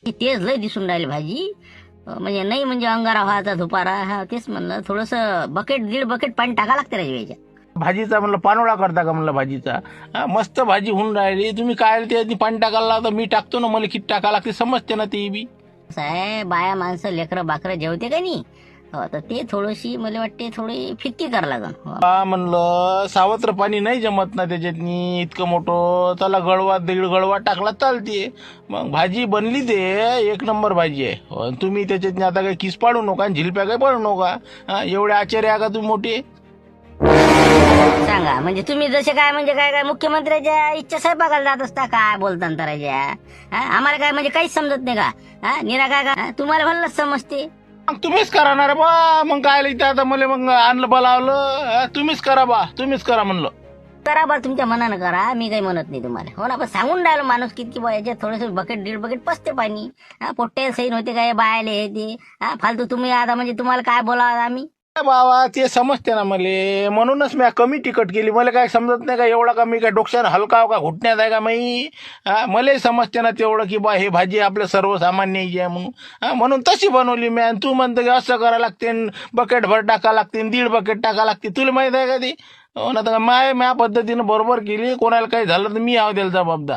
तेच लय दिसून राहिली भाजी. म्हणजे नाही म्हणजे अंगारा व्हायचा धुपारा. हा तेच म्हणलं, थोडस बकेट 1.5 बकेट पाणी टाका लागते राजू याच्यात. भाजीचा म्हणलं पानोळा करता का म्हणलं भाजीचा. मस्त भाजी होऊन राहिली, तुम्ही काय ते पाणी टाकायला लावता, मी टाकतो ना, मला किती टाका लागते समजते ना ते बी. कसं आहे, बाया माणसं लेकरं बाकरं जेवते का नाही, तर ते थोडीशी मला वाटते थोडी फिक्की करा लागन. म्हणलं सावत्र पाणी नाही जमत ना त्याच्यातनी इतकं मोठं, त्याला गळवा 1.5 गळवा टाकला चालते. मग भाजी बनली ते एक नंबर भाजी आहे. तुम्ही त्याच्यातनी आता काही किस पाडू नका, झिलप्या काही पाडू नका. एवढे आचार्य आहे का तुम्ही मोठे. सांगा म्हणजे तुम्ही जसे काय म्हणजे काय काय मुख्यमंत्र्याच्या इच्छा स्वयंपाकाला जात असता काय बोलता राजा. आम्हाला काय म्हणजे काहीच समजत नाही का. निरा काय का तुम्हाला भल्लच समजते. मग तुम्हीच करा ना रे बा. मग काय इथं आता मला मग आणलं बोलावलं. तुम्हीच करा बा, तुम्हीच करा म्हणलं. करा बरं, तुमच्या मनानं करा, मी काही म्हणत नाही तुम्हाला. हो ना, पण सांगून राहिलो माणूस किती बा याच्यात थोडेसे बकेट 1.5 बकेट पसते पाणी. पोट्टे सैन होते काय बायले हे ते. फालतू तुम्ही आता म्हणजे तुम्हाला काय बोलावं आम्ही. बाबा ते समजते ना मले, म्हणूनच मी कमी तिकट केली. मला काय समजत नाही का एवढा का मी काय डोक्यानं हलका हो का घुटण्यात आहे का मी. मलाही समजते ना तेवढं की बा हे भाजी आपलं सर्वसामान्य आहे म्हणून. म्हणून तशी बनवली मी. आणि तू म्हणतो की असं करा लागते, बकेट भर टाका लागते, 1.5 बकेट टाका लागते. तुला माहित आहे का ते. हो ना, तर माय पद्धतीनं बरोबर केली. कोणाला काही झालं तर मी आव द्यायला जबाबदार.